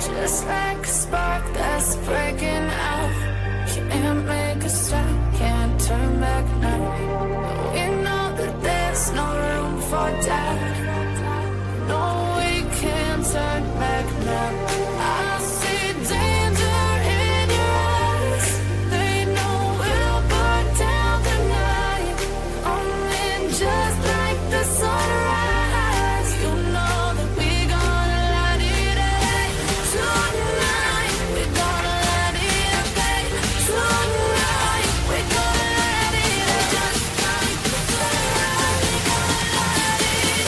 Just like a spark that's breaking out. Can't make a stop, can't turn back now. We know that there's no room for doubt. No, we can't turn back now. I see danger in your eyes. They know we'll burn down the night. Only just like the sunrise. You know that we gonna light it up. Tonight, we gonna light it up. Tonight, we gonna light it up. Tonight, we gonna light it up.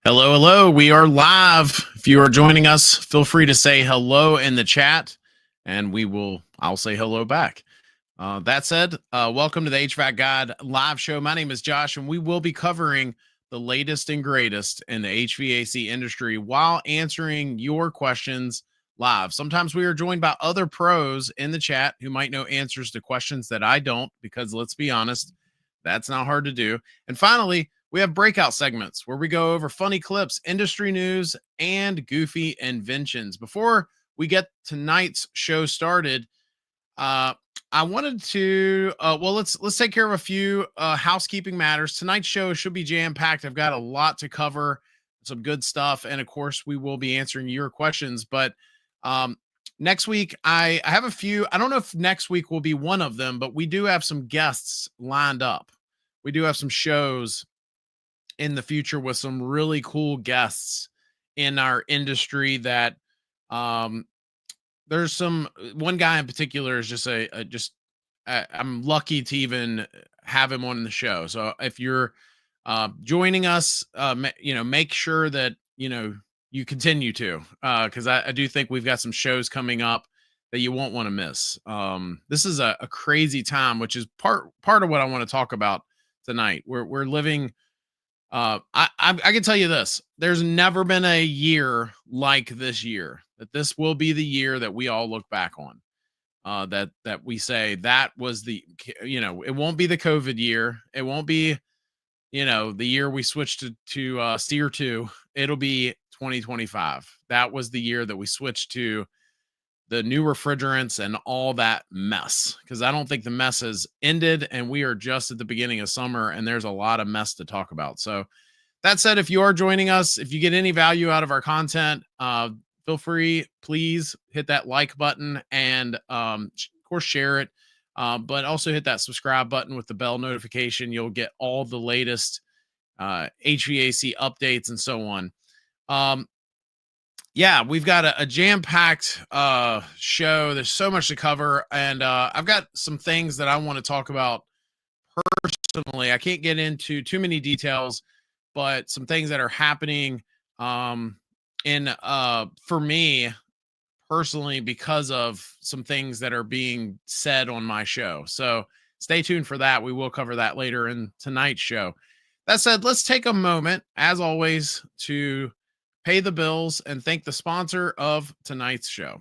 Hello, hello. We are live. If you are joining us, feel free to say hello in the chat, and I'll say hello back. That said, welcome to the HVAC Guide live show. My name is Josh, and we will be covering the latest and greatest in the HVAC industry while answering your questions live. Sometimes we are joined by other pros in the chat who might know answers to questions that I don't, because let's be honest, that's not hard to do. And finally, we have breakout segments where we go over funny clips, industry news, and goofy inventions. Before we get tonight's show started, I wanted to, let's take care of a few housekeeping matters. Tonight's show should be jam-packed. I've got a lot to cover, some good stuff, and of course, we will be answering your questions. But next week, I have a few. I don't know if next week will be one of them, but we do have some guests lined up. We do have some shows in the future with some really cool guests in our industry that there's one guy in particular is just I'm lucky to even have him on the show. So if you're joining us, make sure that, you continue to, because I do think we've got some shows coming up that you won't want to miss. This is a crazy time, which is part of what I want to talk about tonight. We're living, I can tell you this, there's never been a year like this year, that this will be the year that we all look back on, that we say that was it won't be the COVID year. It won't be, the year we switched to Steer 2. It'll be 2025. That was the year that we switched to the new refrigerants and all that mess, because I don't think the mess has ended, and we are just at the beginning of summer, and there's a lot of mess to talk about. So that said, if you are joining us, if you get any value out of our content, feel free, please hit that like button and of course share it, but also hit that subscribe button with the bell notification. You'll get all the latest HVAC updates and so on. Yeah, we've got a jam-packed show. There's so much to cover, and I've got some things that I want to talk about personally. I can't get into too many details, but some things that are happening for me personally because of some things that are being said on my show. So stay tuned for that. We will cover that later in tonight's show. That said, let's take a moment, as always, to pay the bills and thank the sponsor of tonight's show.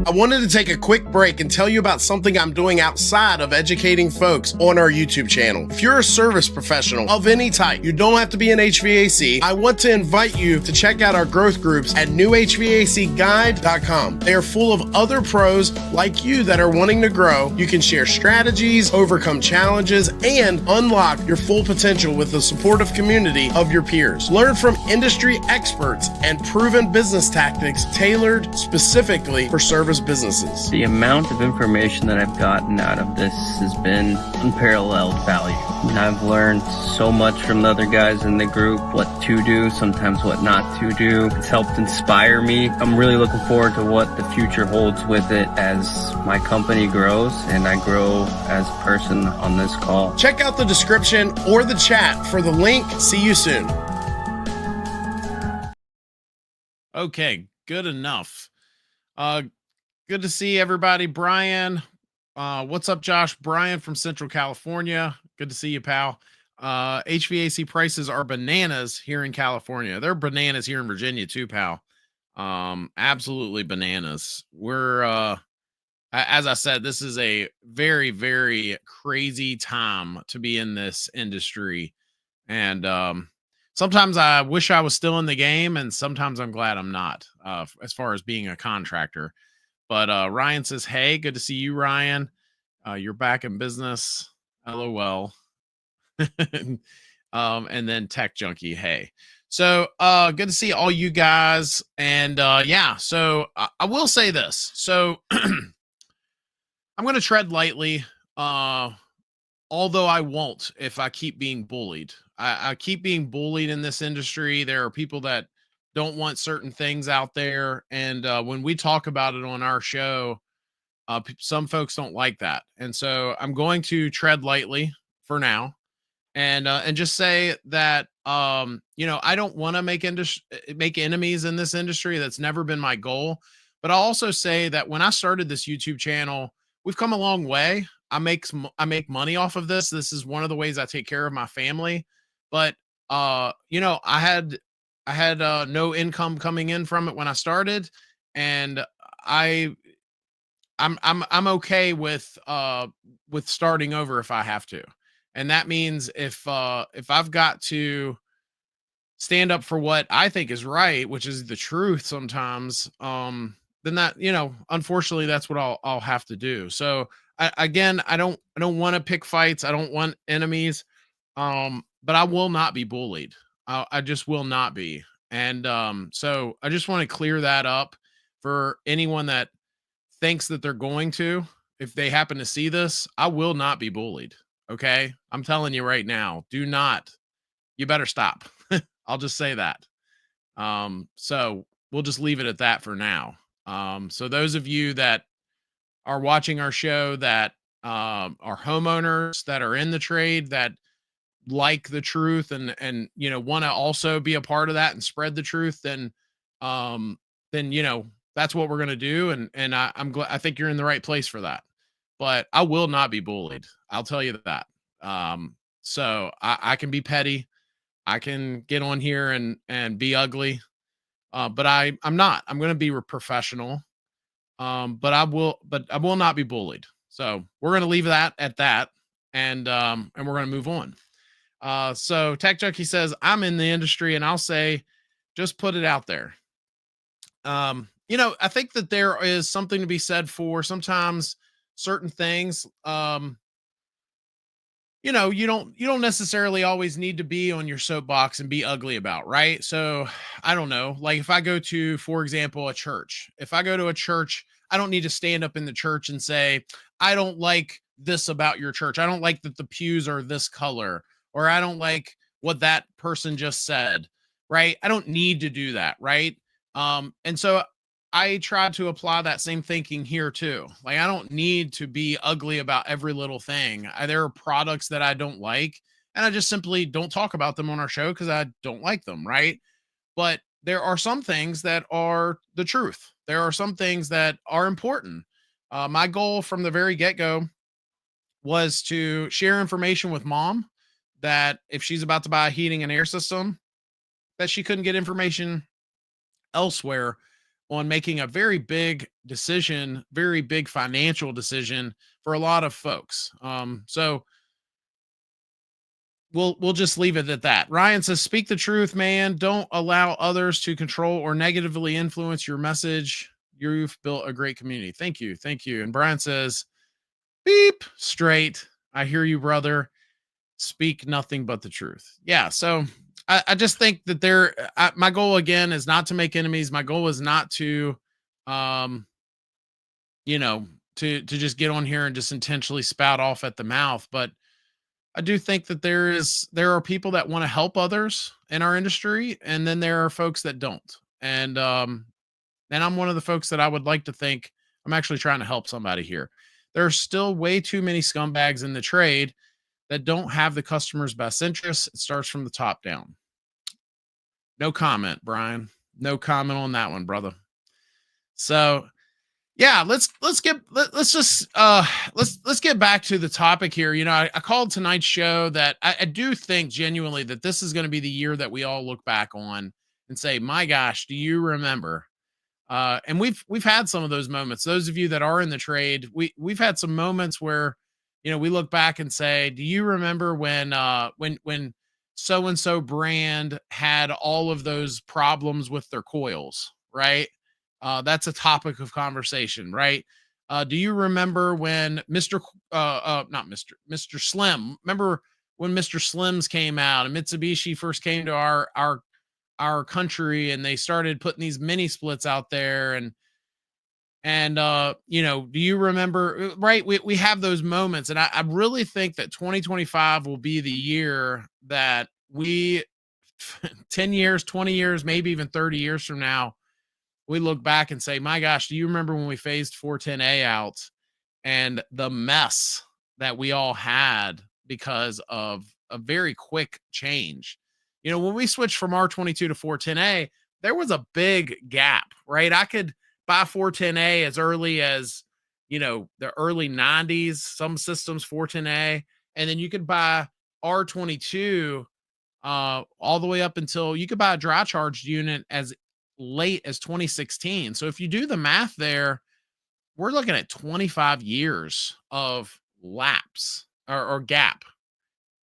I wanted to take a quick break and tell you about something I'm doing outside of educating folks on our YouTube channel. If you're a service professional of any type, you don't have to be an HVAC, I want to invite you to check out our growth groups at newhvacguide.com. They are full of other pros like you that are wanting to grow. You can share strategies, overcome challenges, and unlock your full potential with the supportive community of your peers. Learn from industry experts and proven business tactics tailored specifically for service service businesses. The amount of information that I've gotten out of this has been unparalleled value. And I've learned so much from the other guys in the group, what to do, sometimes what not to do. It's helped inspire me. I'm really looking forward to what the future holds with it as my company grows and I grow as a person on this call. Check out the description or the chat for the link. See you soon. Okay, good enough. Good to see everybody. Brian, what's up, Josh? Brian from Central California. Good to see you, pal. HVAC prices are bananas here in California. They're bananas here in Virginia too, pal. Absolutely bananas. We're as I said, this is a very, very crazy time to be in this industry. And sometimes I wish I was still in the game, and sometimes I'm glad I'm not, as far as being a contractor. But Ryan says, hey, good to see you, Ryan. You're back in business. LOL. And then Tech Junkie, hey. So good to see all you guys. And yeah, so I will say this. So I'm going to tread lightly, although I won't if I keep being bullied. I keep being bullied in this industry. There are people that don't want certain things out there. And when we talk about it on our show, some folks don't like that. And so I'm going to tread lightly for now and just say that, you know, I don't want to make enemies in this industry. That's never been my goal. But I'll also say that when I started this YouTube channel, we've come a long way. I make money off of this. This is one of the ways I take care of my family. But you know, I had no income coming in from it when I started, and I'm okay with starting over if I have to. And that means if I've got to stand up for what I think is right, which is the truth sometimes, then that, you know, unfortunately that's what I'll have to do. So I don't want to pick fights. I don't want enemies. But I will not be bullied. I just will not be. And so I just want to clear that up for anyone that thinks that they're going to. If they happen to see this, I will not be bullied. Okay. I'm telling you right now, do not, you better stop. I'll just say that. So we'll just leave it at that for now. So those of you that are watching our show that are homeowners that are in the trade, that like the truth and you know, want to also be a part of that and spread the truth, then you know, that's what we're going to do. And I'm glad, I think you're in the right place for that. But I will not be bullied. I'll tell you that. So I can be petty. I can get on here and be ugly. But I'm not. I'm going to be professional. But I will not be bullied. So we're going to leave that at that. And we're going to move on. So Tech Junkie says, I'm in the industry and I'll say, just put it out there. You know, I think that there is something to be said for sometimes certain things. You know, you don't necessarily always need to be on your soapbox and be ugly about, right? So I don't know, like if I go to, for example, a church, if I go to a church, I don't need to stand up in the church and say, I don't like this about your church. I don't like that the pews are this color, or I don't like what that person just said, right? I don't need to do that, right? And so I try to apply that same thinking here too. Like, I don't need to be ugly about every little thing. There are products that I don't like, and I just simply don't talk about them on our show because I don't like them, right? But there are some things that are the truth. There are some things that are important. My goal from the very get-go was to share information with mom that if she's about to buy a heating and air system, that she couldn't get information elsewhere on making a very big decision, very big financial decision for a lot of folks. So we'll just leave it at that. Ryan says, speak the truth, man. Don't allow others to control or negatively influence your message. You've built a great community. Thank you. Thank you. And Brian says, beep, straight. I hear you, brother. Speak nothing but the truth. Yeah. So I just think that my goal again is not to make enemies. My goal is not to, you know, to just get on here and just intentionally spout off at the mouth, but I do think that there are people that want to help others in our industry, and then there are folks that don't. And I'm one of the folks that I would like to think I'm actually trying to help somebody here. There are still way too many scumbags in the trade that don't have the customer's best interests. It starts from the top down. No comment, Brian. No comment on that one, brother. So yeah, let's get back to the topic here. You know, I called tonight's show that I do think genuinely that this is going to be the year that we all look back on and say, my gosh, do you remember? And we've had some of those moments. Those of you that are in the trade, we've had some moments where, you know, we look back and say, do you remember when so and so brand had all of those problems with their coils, right? That's a topic of conversation, right? Do you remember when not Mr. Slim? Remember when Mr. Slims came out and Mitsubishi first came to our country and they started putting these mini splits out there and you know, do you remember, right? We have those moments, and I really think that 2025 will be the year that we 10 years, 20 years, maybe even 30 years from now, we look back and say, my gosh, do you remember when we phased 410A out and the mess that we all had because of a very quick change? You know, when we switched from R22 to 410A, there was a big gap, right? I could buy 410A as early as, you know, the early 90s, some systems 410A, and then you could buy R22 all the way up until you could buy a dry charged unit as late as 2016. So if you do the math there, we're looking at 25 years of lapse or gap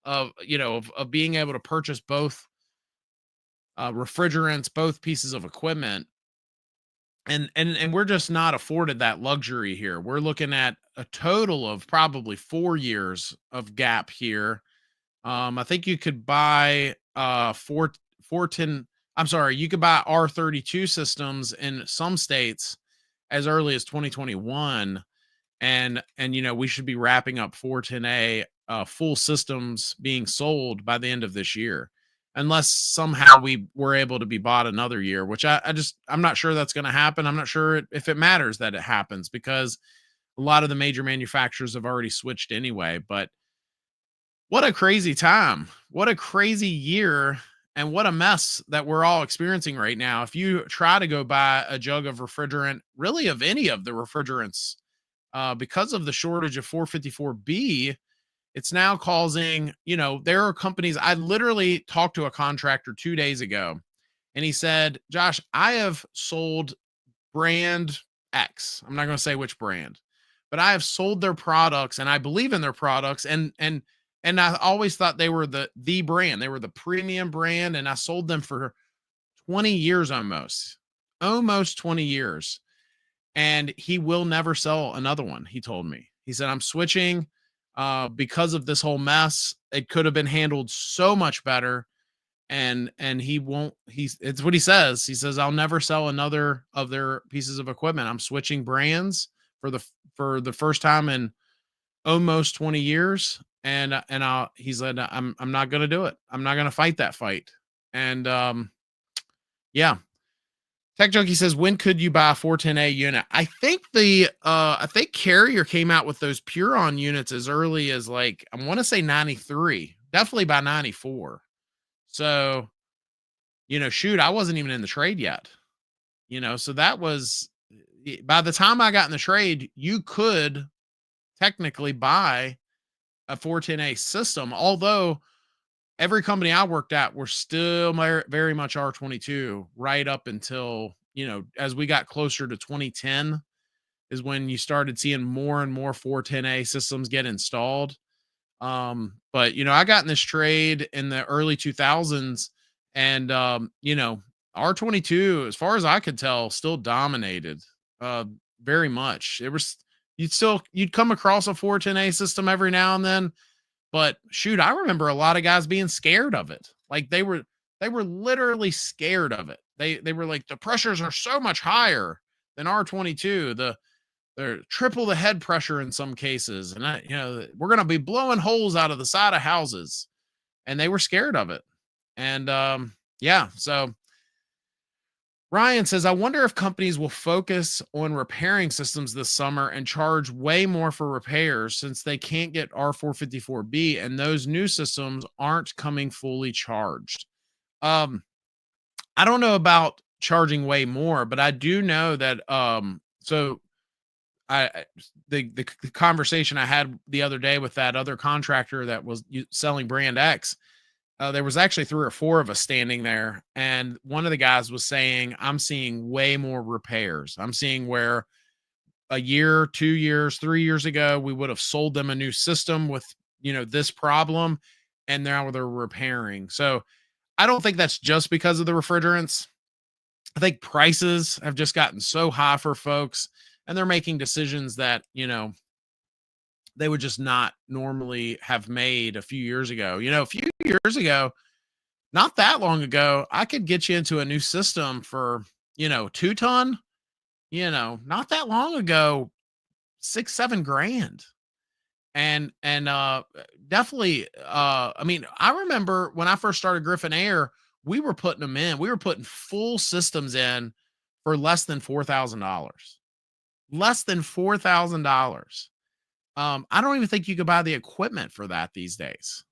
of, you know, of being able to purchase both refrigerants, both pieces of equipment. And we're just not afforded that luxury here. We're looking at a total of probably 4 years of gap here. I think you could buy 410. I'm sorry, you could buy R32 systems in some states as early as 2021, and you know, we should be wrapping up 410A full systems being sold by the end of this year, unless somehow we were able to be bought another year, which I'm not sure that's going to happen. I'm not sure if it matters that it happens, because a lot of the major manufacturers have already switched anyway. But what a crazy time. What a crazy year. And what a mess that we're all experiencing right now. If you try to go buy a jug of refrigerant, really of any of the refrigerants, because of the shortage of 454B, it's now causing, you know, there are companies. I literally talked to a contractor 2 days ago, and he said, Josh, I have sold brand X. I'm not going to say which brand, but I have sold their products and I believe in their products. And I always thought they were the brand. They were the premium brand. And I sold them for 20 years, almost 20 years. And he will never sell another one. He told me, he said, I'm switching because of this whole mess. It could have been handled so much better. And he won't, it's what he says. He says, I'll never sell another of their pieces of equipment. I'm switching brands for the first time in almost 20 years. And he said, I'm not going to do it. I'm not going to fight that fight. And yeah. Tech Junkie says, when could you buy a 410A unit? I think I think Carrier came out with those Puron units as early as, like, I want to say 93, definitely by 94. So, you know, shoot, I wasn't even in the trade yet, you know, so that was, by the time I got in the trade, you could technically buy a 410A system, although every company I worked at were still very much R22 right up until, you know, as we got closer to 2010 is when you started seeing more and more 410A systems get installed. But, you know, I got in this trade in the early 2000s, and, you know, R22, as far as I could tell, still dominated very much. It was, you'd come across a 410A system every now and then, but shoot, I remember a lot of guys being scared of it. Like they were literally scared of it. They were like, the pressures are so much higher than R22. they're triple the head pressure in some cases. And we're going to be blowing holes out of the side of houses. And they were scared of it. And yeah, so Ryan says, I wonder if companies will focus on repairing systems this summer and charge way more for repairs since they can't get R454B and those new systems aren't coming fully charged. I don't know about charging way more, but I do know that so the conversation I had the other day with that other contractor that was selling brand X, there was actually 3 or 4 of us standing there. And one of the guys was saying, I'm seeing way more repairs. I'm seeing where a year, 2 years, 3 years ago, we would have sold them a new system with, this problem. And now they're repairing. So I don't think that's just because of the refrigerants. I think prices have just gotten so high for folks and they're making decisions that, they would just not normally have made a few years ago. A few years ago, not that long ago, I could get you into a new system for, 2 ton, not that long ago, 6-7 grand. And definitely, I mean, I remember when I first started Griffin Air, we were putting them in, we were putting full systems in for less than $4,000, less than $4,000. I don't even think you could buy the equipment for that these days.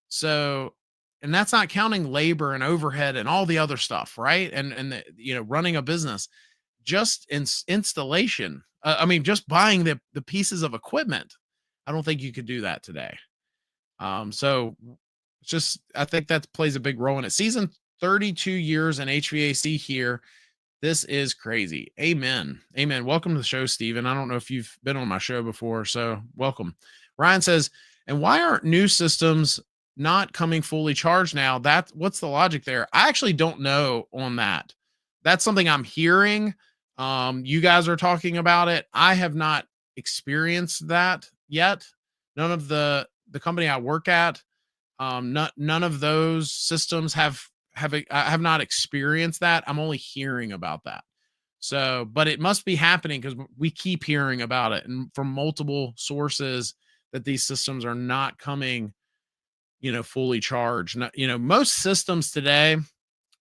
So, and that's not counting labor and overhead and all the other stuff, right? And running a business, just installation. I mean, just buying the pieces of equipment. I don't think you could do that today. So it's just, I think that plays a big role in it. Season 32 years in HVAC here. This is crazy. Amen. Amen. Welcome to the show, Steven. I don't know if you've been on my show before, so welcome. Ryan says, and why aren't new systems not coming fully charged now? What's the logic there? I actually don't know on that. That's something I'm hearing. You guys are talking about it. I have not experienced that yet. None of the company I work at, none of those systems I have not experienced that. I'm only hearing about that. So, but it must be happening because we keep hearing about it and from multiple sources that these systems are not coming, fully charged. Most systems today,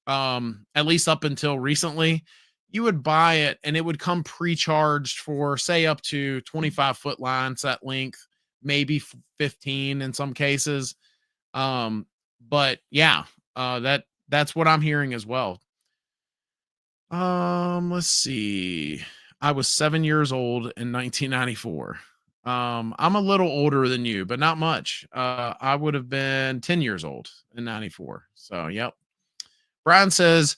at least up until recently, you would buy it and it would come pre-charged for say up to 25-foot line set length, maybe 15 in some cases. But yeah, that's what I'm hearing as well. Let's see. I was 7 years old in 1994. I'm a little older than you, but not much. I would have been 10 years old in 94. So, yep. Brian says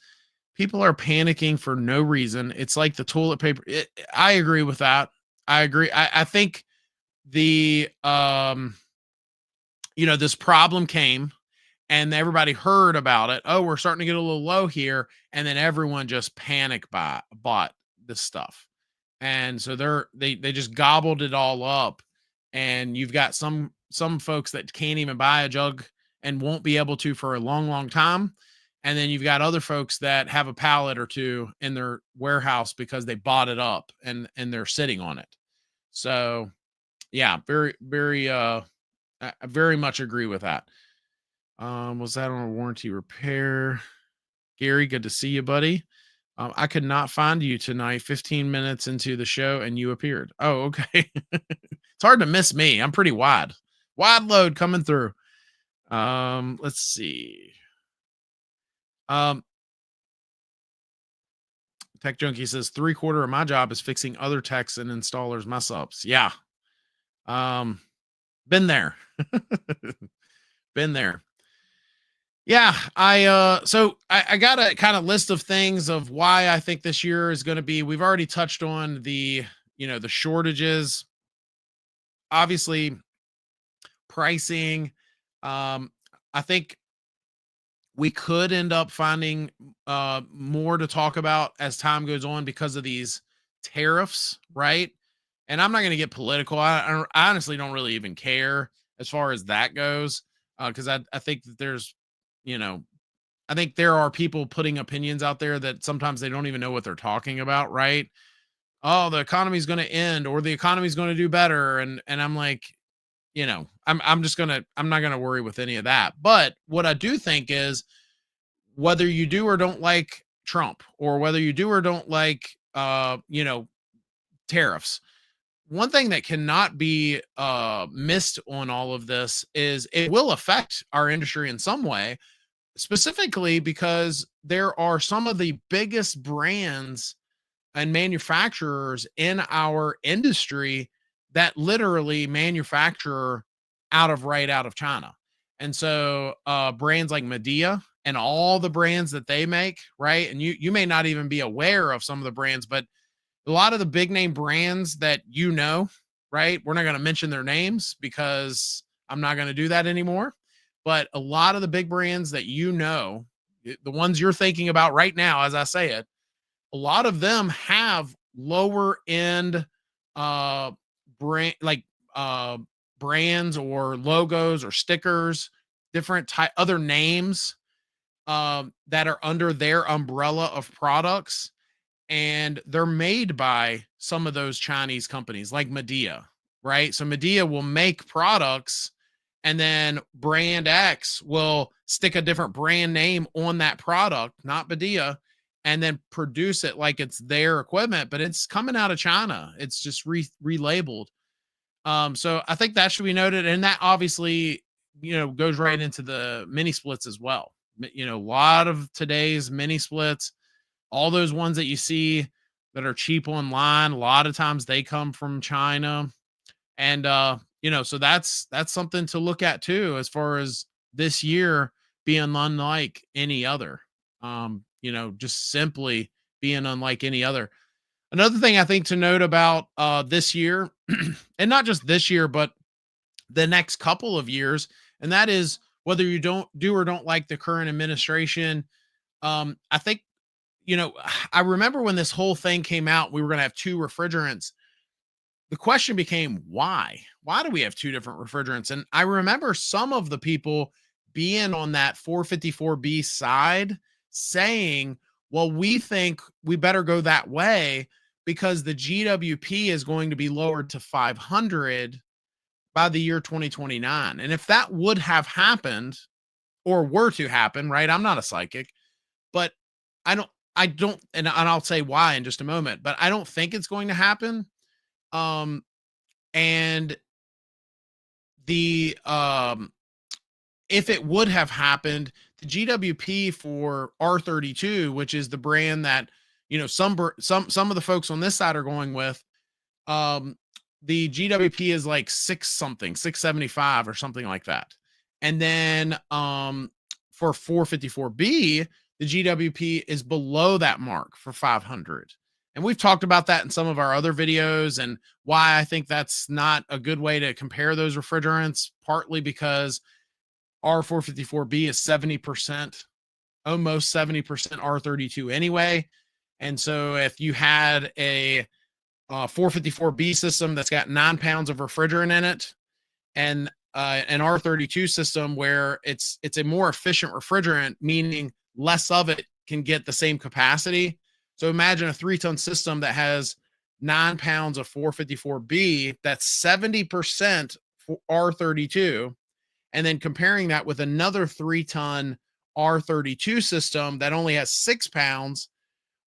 people are panicking for no reason. It's like the toilet paper. I agree with that. I agree. I think the, this problem came and everybody heard about it. Oh, we're starting to get a little low here. And then everyone just bought this stuff. And so they just gobbled it all up. And you've got some folks that can't even buy a jug and won't be able to for a long, long time. And then you've got other folks that have a pallet or two in their warehouse because they bought it up and they're sitting on it. So yeah, very, very, I very much agree with that. Was that on a warranty repair? Gary, good to see you, buddy. I could not find you tonight, 15 minutes into the show, and you appeared. Oh, okay. It's hard to miss me. I'm pretty wide load coming through. Let's see. Tech Junkie says 3/4 of my job is fixing other techs and installers mess ups. Yeah. Been there. Been there. Yeah, so I got a kind of list of things of why I think this year is going to be. We've already touched on the shortages, obviously pricing. I think we could end up finding more to talk about as time goes on because of these tariffs, right? And I'm not going to get political. I honestly don't really even care as far as that goes, because I think that there's, I think there are people putting opinions out there that sometimes they don't even know what they're talking about, right? oh, the economy's going to end or the economy's going to do better. And I'm like, I'm not going to worry with any of that. But what I do think is whether you do or don't like Trump or whether you do or don't like, tariffs, one thing that cannot be missed on all of this is it will affect our industry in some way, specifically because there are some of the biggest brands and manufacturers in our industry that literally manufacture right out of China. And so brands like Medea and all the brands that they make, right? And you may not even be aware of some of the brands, but a lot of the big name brands that right? We're not going to mention their names because I'm not going to do that anymore. But a lot of the big brands that the ones you're thinking about right now, as I say it, a lot of them have lower end brand brands or logos or stickers, different other names that are under their umbrella of products, and they're made by some of those Chinese companies like Medea, right? So Medea will make products and then brand X will stick a different brand name on that product, not Medea, and then produce it like it's their equipment, but it's coming out of China. It's just relabeled. So I think that should be noted. And that obviously, goes right into the mini splits as well. A lot of today's mini splits, all those ones that you see that are cheap online, a lot of times they come from China. And, so that's something to look at too, as far as this year being unlike any other, just simply being unlike any other. Another thing I think to note about this year, and not just this year, but the next couple of years, and that is whether you don't like the current administration. I think, I remember when this whole thing came out, we were going to have two refrigerants. The question became, why? Why do we have two different refrigerants? And I remember some of the people being on that 454B side saying, well, we think we better go that way because the GWP is going to be lowered to 500 by the year 2029. And if that would have happened or were to happen, right? I'm not a psychic, but I don't, and I'll say why in just a moment, but I don't think it's going to happen. And the, if it would have happened, the GWP for R32, which is the brand that, some of the folks on this side are going with, the GWP is like 675 or something like that. And then, for 454B, the GWP is below that mark for 500. And we've talked about that in some of our other videos and why I think that's not a good way to compare those refrigerants, partly because our 454B is 70%, almost 70% R32 anyway. And so if you had a 454B system that's got 9 pounds of refrigerant in it and an R32 system where it's a more efficient refrigerant, meaning less of it can get the same capacity. So imagine a 3-ton system that has 9 pounds of 454B, that's 70% for R32, and then comparing that with another 3-ton R32 system that only has 6 pounds.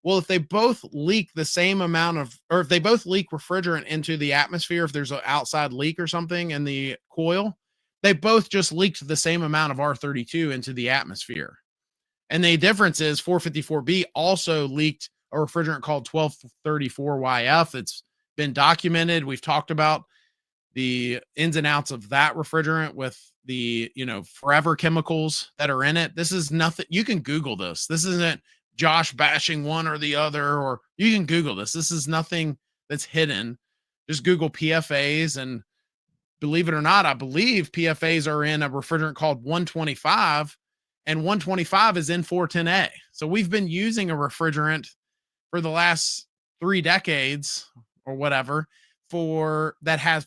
Well, if they both leak the same amount of, or if they both leak refrigerant into the atmosphere, if there's an outside leak or something in the coil, they both just leaked the same amount of R32 into the atmosphere. And the difference is 454B also leaked a refrigerant called 1234YF. It's been documented. We've talked about the ins and outs of that refrigerant with the, forever chemicals that are in it. This is nothing. You can Google this. This isn't Josh bashing one or the other, or you can Google this. This is nothing that's hidden. Just Google PFAs, and believe it or not, I believe PFAs are in a refrigerant called 125, and 125 is N410A. So we've been using a refrigerant for the last 3 decades or whatever that have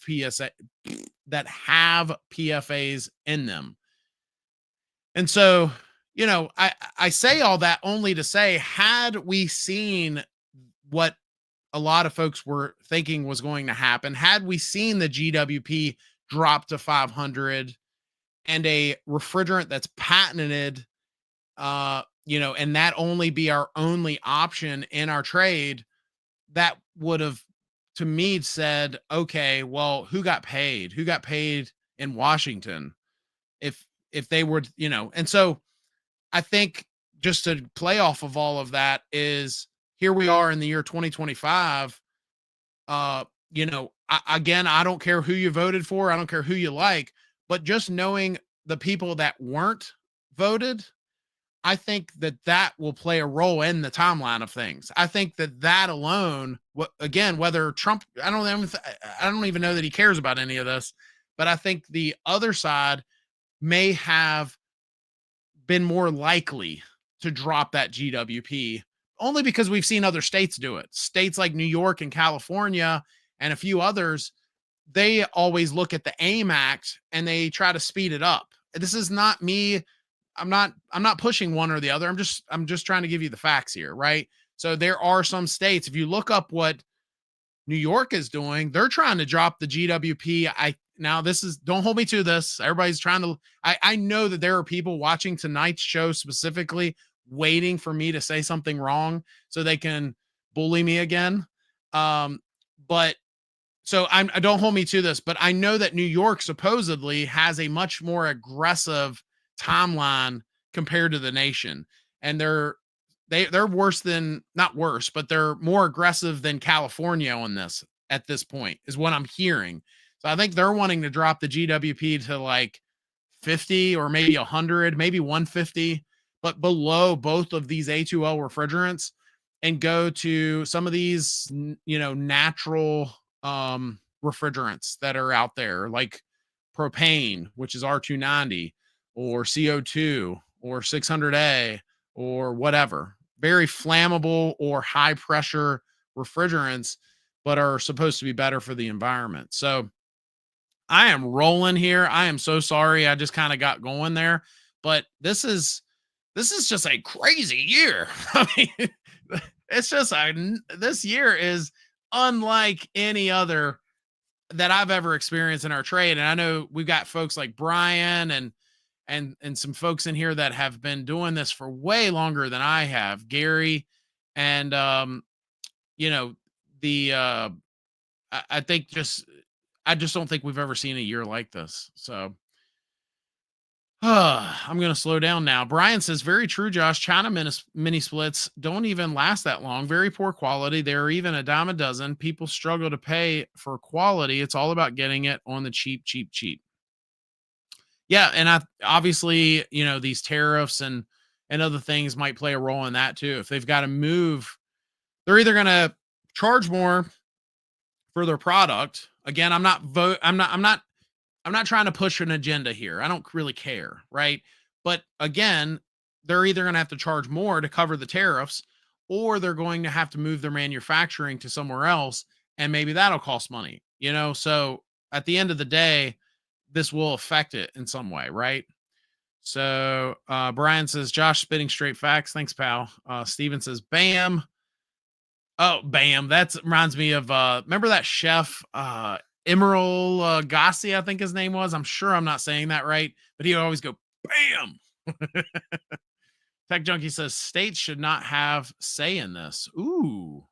PFAs in them. And so, I say all that only to say, had we seen what a lot of folks were thinking was going to happen. Had we seen the GWP drop to 500 and a refrigerant that's patented, and that only be our only option in our trade, that would have, to me, said, okay, well, who got paid? Who got paid in Washington? If they were, and so I think just to play off of all of that is here we are in the year 2025. Again, I don't care who you voted for. I don't care who you like, but just knowing the people that weren't voted, I think that will play a role in the timeline of things. I think that alone, whether Trump, I don't even know that he cares about any of this, but I think the other side may have been more likely to drop that GWP only because we've seen other states do it. States like New York and California and a few others, they always look at the AIM Act and they try to speed it up. This is not me. I'm not pushing one or the other. I'm just trying to give you the facts here, right? So there are some states, if you look up what New York is doing, they're trying to drop the GWP. Now this is, don't hold me to this. Everybody's trying to, I know that there are people watching tonight's show specifically waiting for me to say something wrong so they can bully me again. But so I don't hold me to this, but I know that New York supposedly has a much more aggressive timeline compared to the nation. And they're worse than, not worse, but they're more aggressive than California on this at this point is what I'm hearing. So I think they're wanting to drop the GWP to like 50 or maybe 100, maybe 150, but below both of these A2L refrigerants and go to some of these, natural refrigerants that are out there like propane, which is R290 or CO2 or 600A or whatever. Very flammable or high pressure refrigerants, but are supposed to be better for the environment. So I am rolling here. I am so sorry. I just kind of got going there, but this is just a crazy year. I mean, it's just this year is unlike any other that I've ever experienced in our trade. And I know we've got folks like Brian and some folks in here that have been doing this for way longer than I have, Gary. And, I think I just don't think we've ever seen a year like this. So I'm going to slow down now. Brian says, very true, Josh. China mini splits don't even last that long. Very poor quality. They're even a dime a dozen. People struggle to pay for quality. It's all about getting it on the cheap. Yeah. And obviously, these tariffs and other things might play a role in that too. If they've got to move, they're either going to charge more for their product. Again, I'm not trying to push an agenda here. I don't really care, right? But again, they're either going to have to charge more to cover the tariffs, or they're going to have to move their manufacturing to somewhere else, and maybe that'll cost money, So at the end of the day, this will affect it in some way, right? So Brian says, Josh spitting straight facts. Thanks, pal. Steven says, bam. Oh, bam. That reminds me of, remember that chef, Emeril Gassi, I think his name was. I'm sure I'm not saying that right, but he would always go, bam. Tech Junkie says, states should not have say in this. Ooh,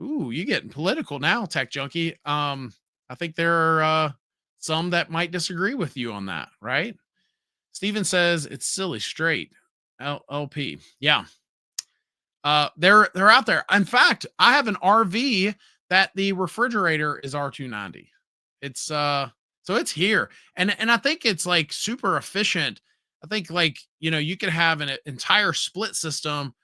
you getting political now, Tech Junkie. I think there are some that might disagree with you on that, right? Steven says, it's silly straight. LP. Yeah. They're out there. In fact, I have an RV that the refrigerator is R290. It's so it's here. And I think it's like super efficient. I think you could have an entire split system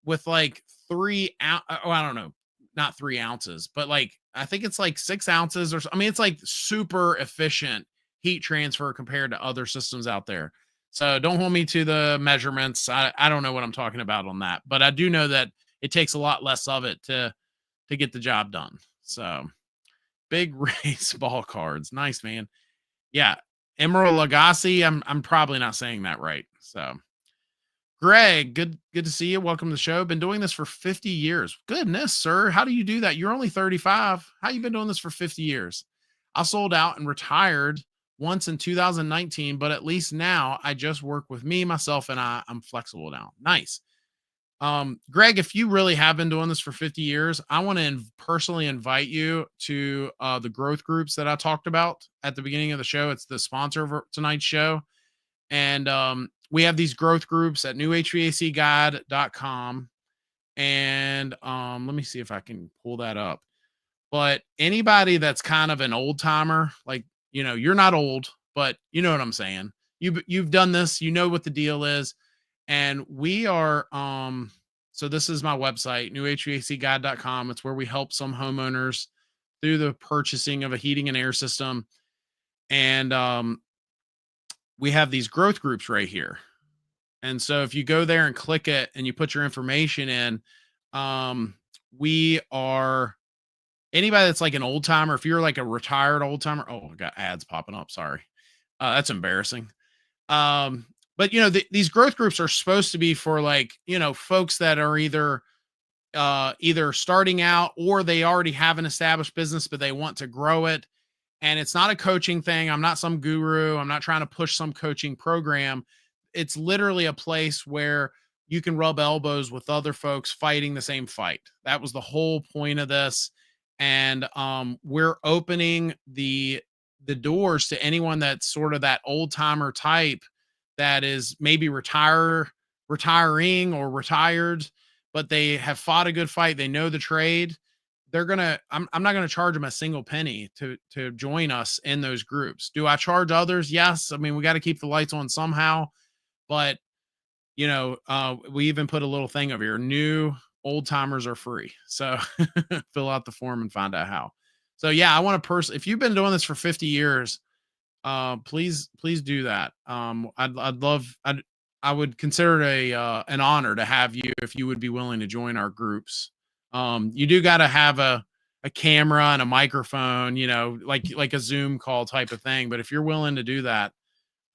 with like 3 ounce. Oh, I don't know, not 3 ounces, but I think it's like 6 ounces or so. I mean, it's like super efficient heat transfer compared to other systems out there. So don't hold me to the measurements. I don't know what I'm talking about on that, but I do know that it takes a lot less of it to get the job done. So big race ball cards. Nice, man. Yeah. Emeril Lagasse. I'm probably not saying that right. So Greg, good to see you. Welcome to the show. Been doing this for 50 years. Goodness, sir. How do you do that? You're only 35. How you been doing this for 50 years? I sold out and retired once in 2019, but at least now I just work with me, myself, and I'm flexible now. Nice. Greg, if you really have been doing this for 50 years, I want to personally invite you to the growth groups that I talked about at the beginning of the show. It's the sponsor of tonight's show. And we have these growth groups at newhvacguide.com. And let me see if I can pull that up. But anybody that's kind of an old timer, like, you're not old, but you know what I'm saying. You've done this, you know what the deal is. And we are, so this is my website, newhvacguide.com. It's where we help some homeowners through the purchasing of a heating and air system. And we have these growth groups right here. And so if you go there and click it and you put your information in, we are anybody that's like an old timer. If you're like a retired old timer, oh, I got ads popping up. Sorry. That's embarrassing. But these growth groups are supposed to be for like, folks that are either starting out or they already have an established business, but they want to grow it. And it's not a coaching thing. I'm not some guru. I'm not trying to push some coaching program. It's literally a place where you can rub elbows with other folks fighting the same fight. That was the whole point of this. And we're opening the doors to anyone that's sort of that old timer type that is maybe retiring or retired, but they have fought a good fight. They know the trade. I'm not going to charge them a single penny to join us in those groups. Do I charge others? Yes. I mean, we got to keep the lights on somehow, but we even put a little thing over here. New old timers are free. So fill out the form and find out how. So yeah, I want to if you've been doing this for 50 years, please do that. I would consider it an honor to have you if you would be willing to join our groups. You do got to have a camera and a microphone, like a Zoom call type of thing. But if you're willing to do that,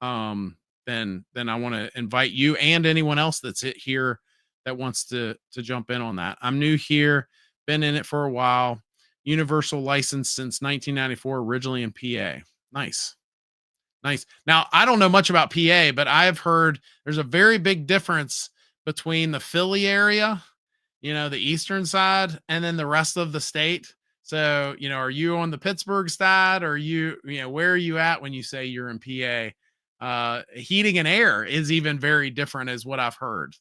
then I want to invite you and anyone else that's here that wants to jump in on that. I'm new here, been in it for a while, universal license since 1994, originally in PA. Nice. Now, I don't know much about PA, but I've heard there's a very big difference between the Philly area, the eastern side, and then the rest of the state. So, are you on the Pittsburgh side, or where are you at when you say you're in PA? Heating and air is even very different, is what I've heard,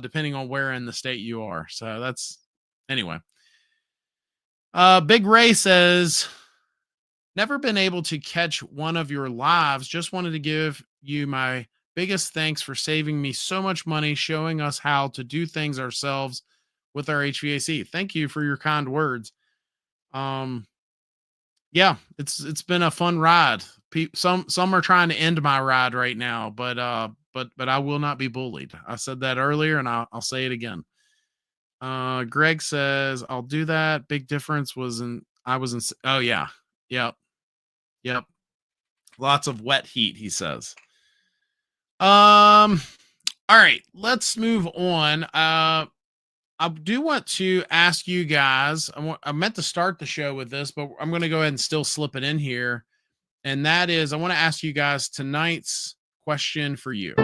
depending on where in the state you are. So that's anyway. Big Ray says, never been able to catch one of your lives. Just wanted to give you my biggest thanks for saving me so much money, showing us how to do things ourselves with our HVAC. Thank you for your kind words. Yeah, it's been a fun ride. Some are trying to end my ride right now, but I will not be bullied. I said that earlier, and I'll say it again. Greg says, I'll do that. Big difference was oh yeah. Yep. Lots of wet heat, he says. All right, let's move on. I do want to ask you guys, I meant to start the show with this, but I'm going to go ahead and still slip it in here. And that is, I want to ask you guys tonight's question for you.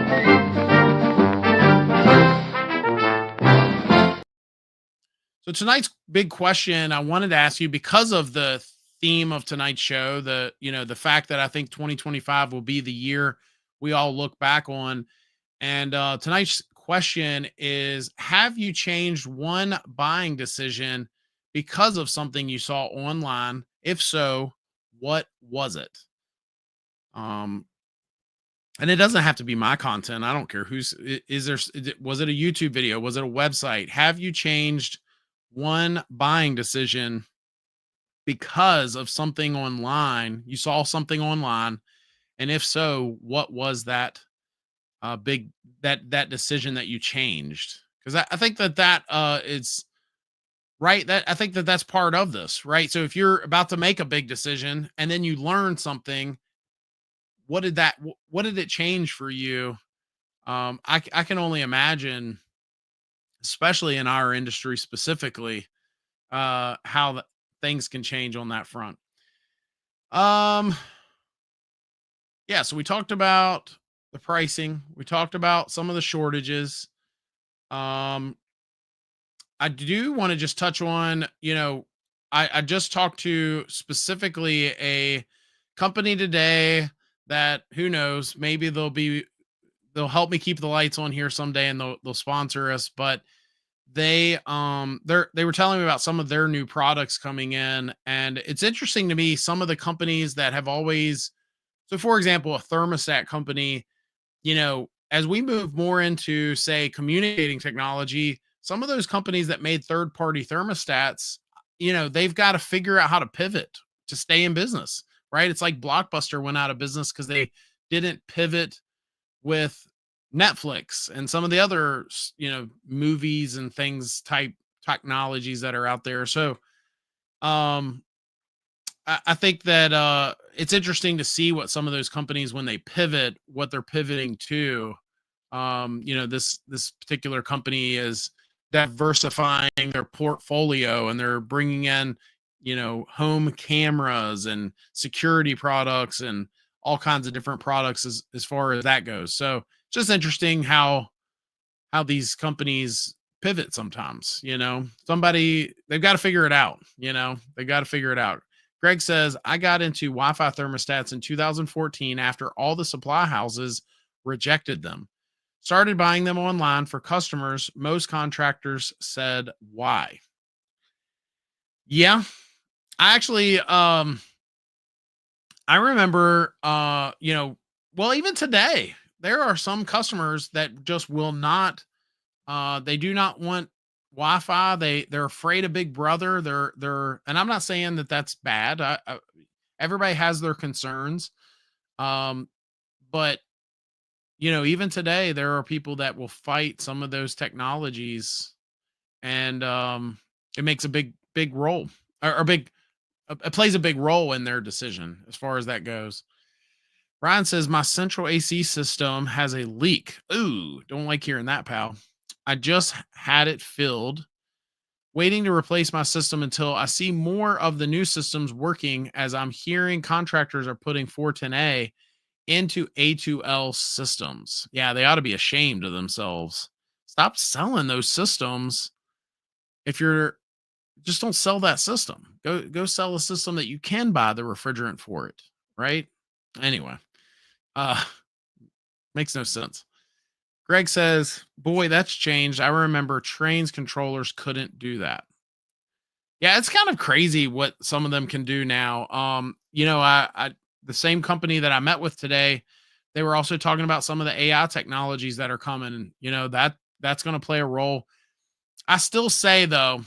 So tonight's big question I wanted to ask you, because of the theme of tonight's show, the fact that I think 2025 will be the year we all look back on. And tonight's question is, have you changed one buying decision because of something you saw online? If so, what was it? And it doesn't have to be my content. I don't care was it a YouTube video? Was it a website? Have you changed one buying decision because of something online? You saw something online, and if so, what was that that decision that you changed? Because I think that is right. I think that's part of this, right? So if you're about to make a big decision and then you learn something, what did it change for you? I can only imagine, especially in our industry specifically, how things can change on that front. Um, yeah, so we talked about the pricing. We talked about some of the shortages. Um, I do want to just touch on, I just talked to specifically a company today that who knows, maybe they'll help me keep the lights on here someday and they'll sponsor us, but they were telling me about some of their new products coming in, and it's interesting to me some of the companies that have always, so for example, a thermostat company, as we move more into, say, communicating technology, some of those companies that made third party thermostats, they've got to figure out how to pivot to stay in business, right? It's like Blockbuster went out of business because they didn't pivot with Netflix and some of the other, movies and things type technologies that are out there. So, um, I think that it's interesting to see what some of those companies, when they pivot, what they're pivoting to. This particular company is diversifying their portfolio, and they're bringing in, home cameras and security products and all kinds of different products as far as that goes. So it's just interesting how these companies pivot sometimes. They've got to figure it out. They've got to figure it out. Greg says, I got into Wi-Fi thermostats in 2014 after all the supply houses rejected them. Started buying them online for customers. Most contractors said, why? Yeah, I actually, I remember, well, even today, there are some customers that just will not, they do not want Wi-Fi. They're afraid of Big Brother. And I'm not saying that that's bad. Everybody has their concerns. But even today, there are people that will fight some of those technologies, and it makes a big role, or big, it plays a big role in their decision as far as that goes. Ryan says, my central AC system has a leak. Ooh, don't like hearing that, pal. I just had it filled, waiting to replace my system until I see more of the new systems working, as I'm hearing contractors are putting 410A into A2L systems. Yeah, they ought to be ashamed of themselves. Stop selling those systems. If you're, just don't sell that system. Go sell a system that you can buy the refrigerant for it, right? Anyway, uh makes no sense. Greg says, boy, that's changed. I remember Train's controllers couldn't do that. Yeah, it's kind of crazy what some of them can do now. I the same company that I met with today, they were also talking about some of the AI technologies that are coming. That's going to play a role. I still say though,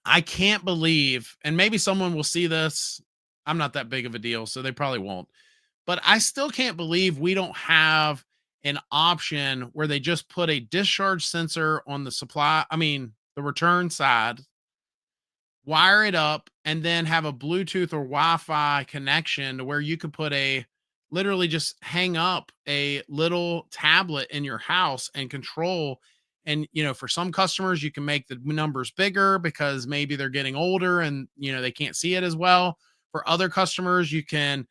I can't believe, and maybe someone will see this. I'm not that big of a deal, so they probably won't. But I still can't believe we don't have an option where they just put a discharge sensor on the the return side, wire it up, and then have a Bluetooth or Wi-Fi connection to where you could literally just hang up a little tablet in your house and control. And, for some customers, you can make the numbers bigger because maybe they're getting older and, they can't see it as well. For other customers, you can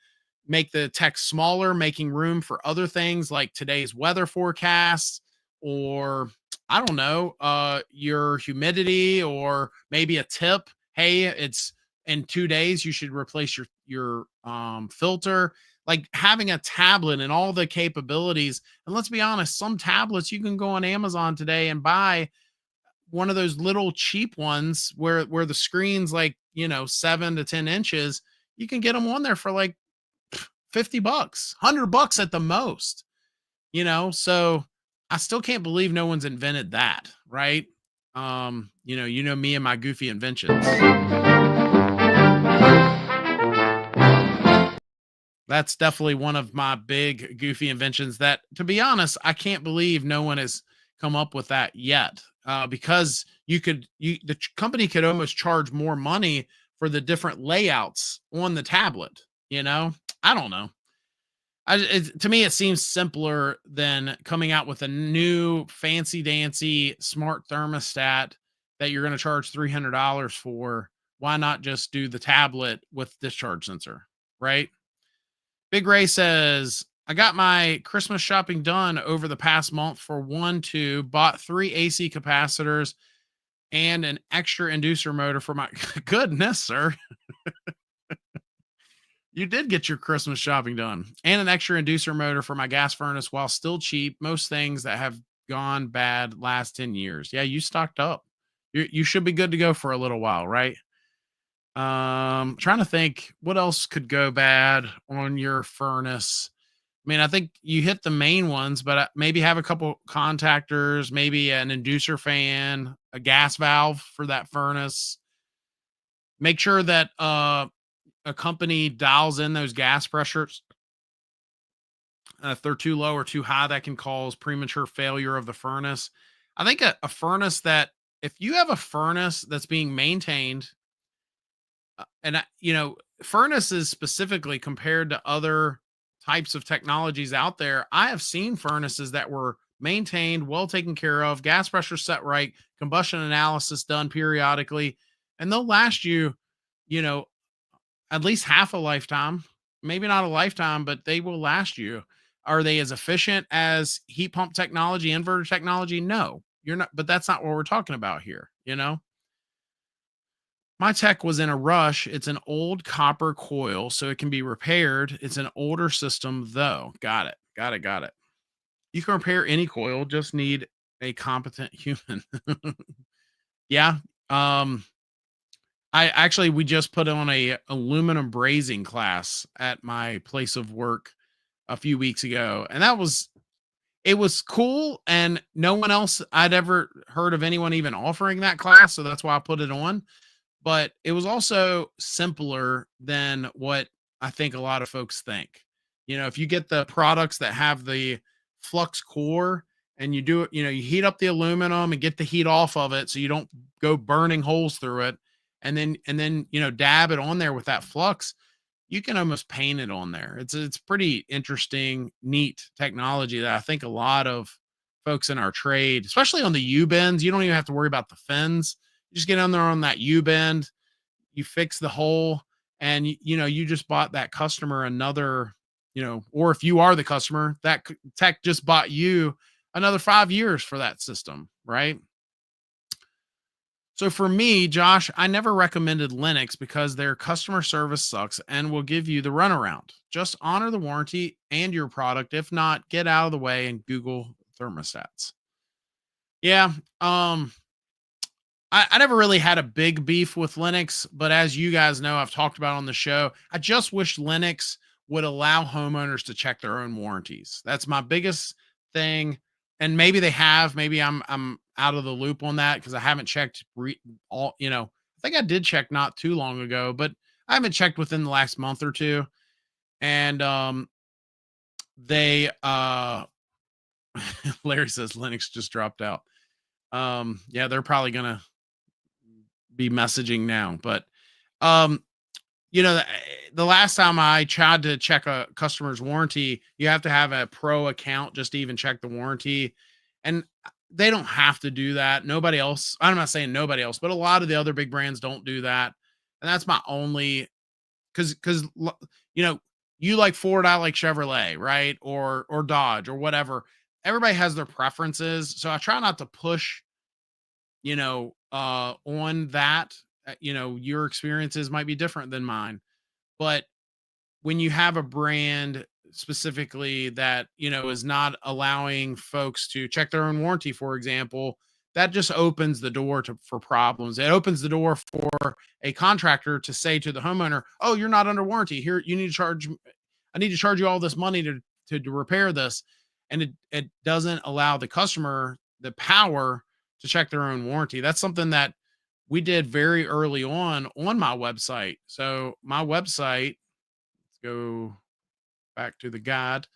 make the text smaller, making room for other things like today's weather forecast, or I don't know, your humidity, or maybe a tip. Hey, it's in 2 days, you should replace your filter. Like having a tablet and all the capabilities. And let's be honest, some tablets you can go on Amazon today and buy one of those little cheap ones where the screen's like, 7 to 10 inches. You can get them on there for like $50, $100 at the most, so I still can't believe no one's invented that. Right. Me and my goofy inventions. That's definitely one of my big goofy inventions that, to be honest, I can't believe no one has come up with that yet. Because the company could almost charge more money for the different layouts on the tablet. I don't know. To me, it seems simpler than coming out with a new fancy dancy smart thermostat that you're going to charge $300 for. Why not just do the tablet with discharge sensor, right? Big Ray says, I got my Christmas shopping done over the past month for 1, 2, bought 3 AC capacitors and an extra inducer motor for my goodness, sir. You did get your Christmas shopping done and an extra inducer motor for my gas furnace while still cheap. Most things that have gone bad last 10 years. Yeah, you stocked up. You should be good to go for a little while, right? Trying to think what else could go bad on your furnace. I mean, I think you hit the main ones, but maybe have a couple contactors, maybe an inducer fan, a gas valve for that furnace. Make sure that a company dials in those gas pressures. If they're too low or too high, that can cause premature failure of the furnace. I think a furnace that, if you have a furnace that's being maintained, furnaces specifically compared to other types of technologies out there, I have seen furnaces that were maintained, well taken care of, gas pressure set right, combustion analysis done periodically, and they'll last you, at least half a lifetime, maybe not a lifetime, but they will last you. Are they as efficient as heat pump technology, inverter technology? No, you're not, but that's not what we're talking about here. My tech was in a rush. It's an old copper coil, so it can be repaired. It's an older system though. Got it. You can repair any coil, just need a competent human. Yeah. We just put on a aluminum brazing class at my place of work a few weeks ago. And it was cool. And no one else I'd ever heard of anyone even offering that class. So that's why I put it on. But it was also simpler than what I think a lot of folks think. If you get the products that have the flux core and you do it, you heat up the aluminum and get the heat off of it so you don't go burning holes through it. And then dab it on there with that flux, you can almost paint it on there. It's pretty interesting, neat technology that I think a lot of folks in our trade, especially on the U-bends, you don't even have to worry about the fins. You just get on there on that U-bend, you fix the hole, and you just bought that customer another, or if you are the customer, that tech just bought you another 5 years for that system, right? So for me, Josh, I never recommended Lennox because their customer service sucks and will give you the runaround. Just honor the warranty and your product. If not, get out of the way and Google thermostats. Yeah. I never really had a big beef with Lennox, but as you guys know, I've talked about on the show, I just wish Lennox would allow homeowners to check their own warranties. That's my biggest thing. And maybe they have, maybe I'm out of the loop on that because I haven't checked I think I did check not too long ago, but I haven't checked within the last month or two. And they Larry says Lennox just dropped out. Yeah, they're probably gonna be messaging now, but the last time I tried to check a customer's warranty, you have to have a pro account just to even check the warranty. And they don't have to do that. Nobody else, I'm not saying nobody else, but a lot of the other big brands don't do that. And that's my only, cause you like Ford, I like Chevrolet, right? Or Dodge or whatever. Everybody has their preferences. So I try not to push, on that. Your experiences might be different than mine, but when you have a brand specifically that, is not allowing folks to check their own warranty, for example, that just opens the door for problems. It opens the door for a contractor to say to the homeowner, oh, you're not under warranty here. I need to charge you all this money to repair this. And it doesn't allow the customer the power to check their own warranty. That's something that we did very early on my website. So my website, let's go back to the guide.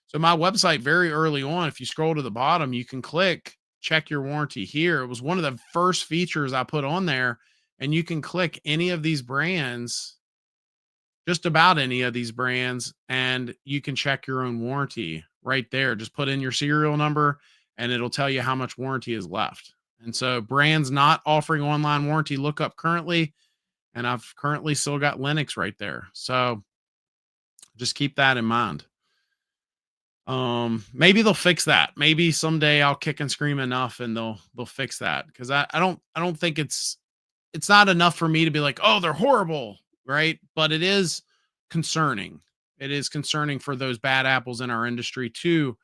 So my website very early on, if you scroll to the bottom, you can click check your warranty here. It was one of the first features I put on there, and you can click any of these brands just about any of these brands, and you can check your own warranty right there. Just put in your serial number and it'll tell you how much warranty is left. And so brands not offering online warranty, look up currently, and I've currently still got Linux right there. So just keep that in mind. Maybe they'll fix that. Maybe someday I'll kick and scream enough and they'll fix that. Cause I don't think it's not enough for me to be like, oh, they're horrible. Right. But it is concerning. It is concerning for those bad apples in our industry to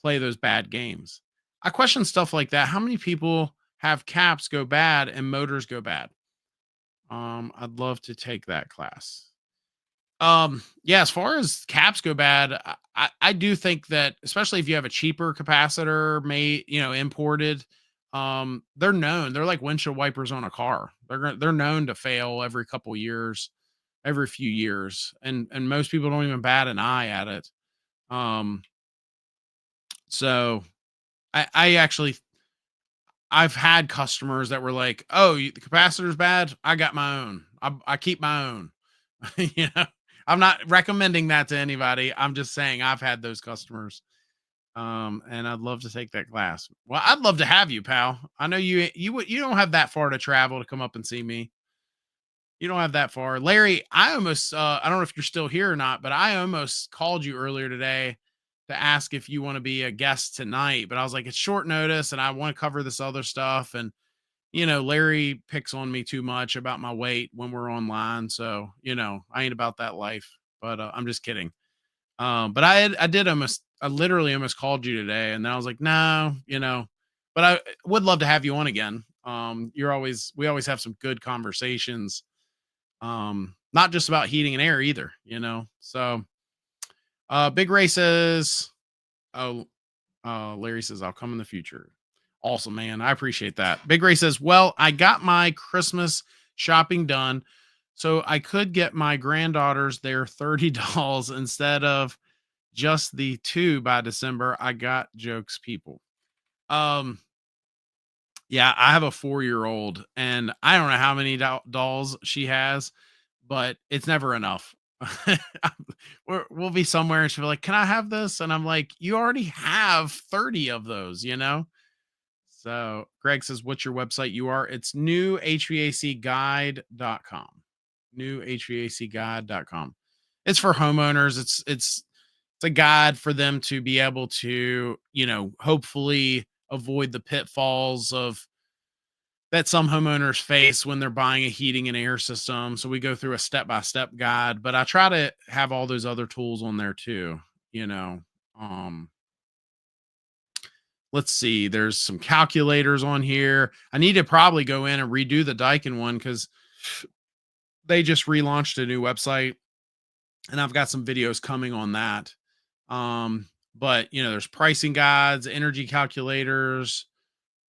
play those bad games. I question stuff like that. How many people have caps go bad and motors go bad? I'd love to take that class. Yeah, as far as caps go bad, I do think that, especially if you have a cheaper capacitor made, imported, they're known. They're like windshield wipers on a car. They're known to fail every couple years, every few years, and most people don't even bat an eye at it. So I actually, I've had customers that were like, "Oh, the capacitor's bad. I got my own. I keep my own." I'm not recommending that to anybody. I'm just saying I've had those customers. And I'd love to take that class. Well, I'd love to have you, pal. I know you don't have that far to travel to come up and see me. You don't have that far. Larry, I almost I don't know if you're still here or not, but I almost called you earlier today to ask if you want to be a guest tonight, but I was like, it's short notice and I want to cover this other stuff. And Larry picks on me too much about my weight when we're online. So, I ain't about that life, but I'm just kidding. But I literally almost called you today, and then I was like, no, but I would love to have you on again. We always have some good conversations. Not just about heating and air either, so, Big Ray says, Larry says, I'll come in the future. Awesome, man. I appreciate that. Big Ray says, well, I got my Christmas shopping done, so I could get my granddaughters their $30 instead of just the 2 by December. I got jokes, people. Yeah, I have a 4-year-old and I don't know how many dolls she has, but it's never enough. We'll be somewhere and she'll be like, can I have this? And I'm like, you already have 30 of those, So Greg says, what's your website URL? It's newhvacguide.com. Newhvacguide.com. It's for homeowners. It's a guide for them to be able to, hopefully avoid the pitfalls of that some homeowners face when they're buying a heating and air system. So we go through a step-by-step guide, but I try to have all those other tools on there too, let's see, there's some calculators on here. I need to probably go in and redo the Daikin one because they just relaunched a new website and I've got some videos coming on that. But there's pricing guides, energy calculators,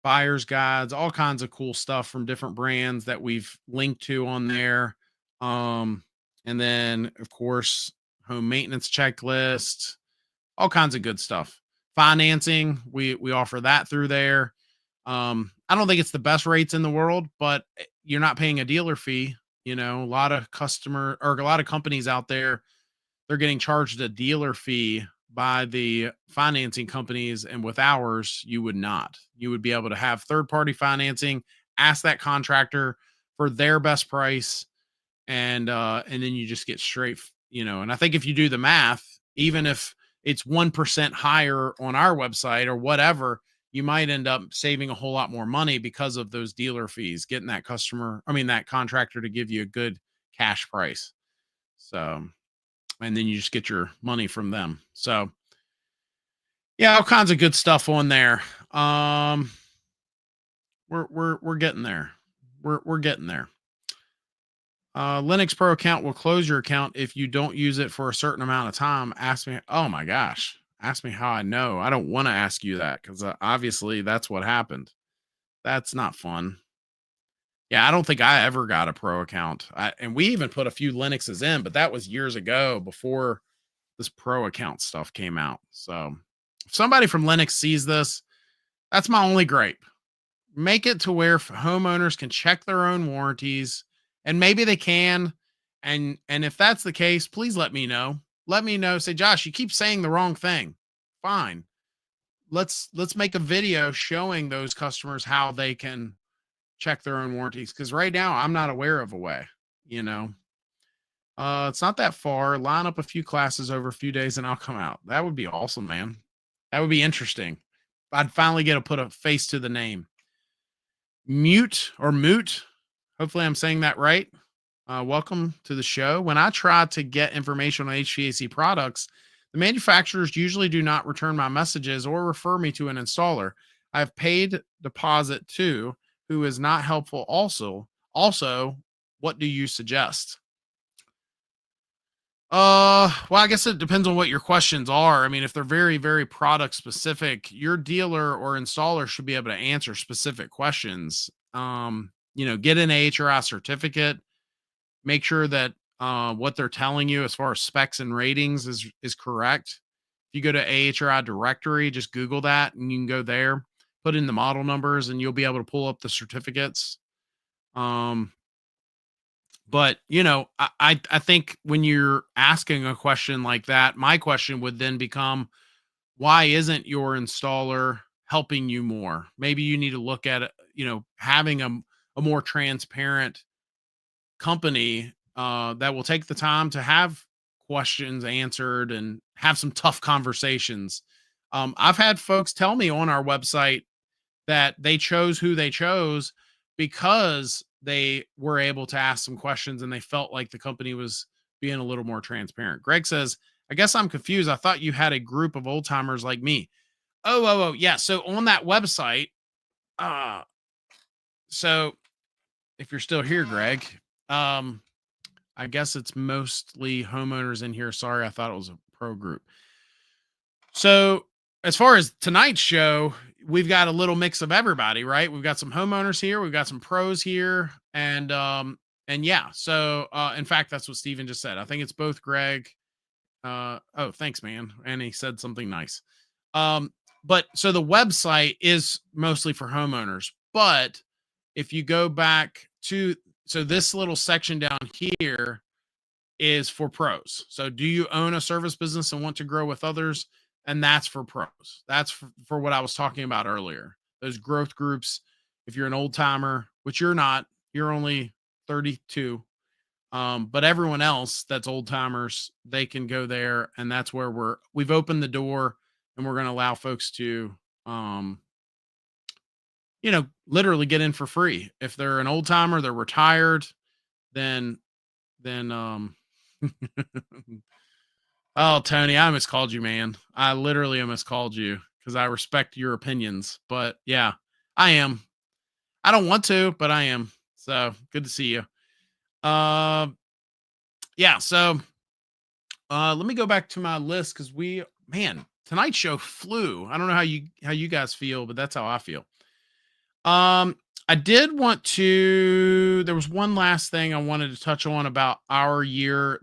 buyer's guides, all kinds of cool stuff from different brands that we've linked to on there. And then of course, home maintenance checklist, all kinds of good stuff. Financing, we offer that through there. I don't think it's the best rates in the world, but you're not paying a dealer fee. A lot of companies out there, they're getting charged a dealer fee by the financing companies, and with ours, you would not. You would be able to have third-party financing, ask that contractor for their best price, and then you just get straight, and I think if you do the math, even if it's 1% higher on our website or whatever, you might end up saving a whole lot more money because of those dealer fees, getting that that contractor to give you a good cash price. So, and then you just get your money from them. So yeah, all kinds of good stuff on there. We're getting there. We're getting there. Linux Pro account will close your account if you don't use it for a certain amount of time. Ask me. Oh my gosh. Ask me how I know. I don't want to ask you that because obviously that's what happened. That's not fun. Yeah, I don't think I ever got a pro account. And we even put a few Linuxes in, but that was years ago before this pro account stuff came out. So if somebody from Linux sees this, that's my only gripe. Make it to where homeowners can check their own warranties, and maybe they can, And if that's the case, please let me know. Let me know. Say, Josh, you keep saying the wrong thing. Fine. Let's make a video showing those customers how they can check their own warranties. Because right now I'm not aware of a way, you know. It's not that far. Line up a few classes over a few days and I'll come out. That would be awesome, man. That would be interesting. I'd finally get to put a face to the name. Mute or Moot. Hopefully I'm saying that right. Welcome to the show. When I try to get information on HVAC products, the manufacturers usually do not return my messages or refer me to an installer. I've paid deposit too, who is not helpful. Also, what do you suggest? Well, I guess it depends on what your questions are. I mean, if they're very, very product specific, your dealer or installer should be able to answer specific questions. Get an AHRI certificate, make sure that what they're telling you as far as specs and ratings is correct. If you go to AHRI directory, just Google that and you can go there, put in the model numbers and you'll be able to pull up the certificates. But I think when you're asking a question like that, my question would then become, why isn't your installer helping you more? Maybe you need to look at it, having a more transparent company that will take the time to have questions answered and have some tough conversations. I've had folks tell me on our website that they chose who they chose because they were able to ask some questions and they felt like the company was being a little more transparent. Greg says, I guess I'm confused. I thought you had a group of old timers like me. Oh, yeah. So on that website, so if you're still here, Greg, I guess it's mostly homeowners in here. Sorry, I thought it was a pro group. So as far as tonight's show, we've got a little mix of everybody, right? We've got some homeowners here, we've got some pros here, and yeah. So in fact, that's what Steven just said. I think it's both Greg. Oh, thanks, man. And he said something nice. But so the website is mostly for homeowners, but if you go back to, so this little section down here is for pros. So do you own a service business and want to grow with others? And that's for pros. That's for what I was talking about earlier. Those growth groups. If you're an old timer, which you're not, you're only 32. But everyone else that's old timers, they can go there. And that's where we've opened the door and we're going to allow folks to, literally get in for free. If they're an old timer, they're retired, then oh, Tony, I almost called you, man. I literally almost called you because I respect your opinions. But yeah, I am. I don't want to, but I am. So good to see you. Yeah. So let me go back to my list because tonight's show flew. I don't know how you guys feel, but that's how I feel. I did want to, there was one last thing I wanted to touch on about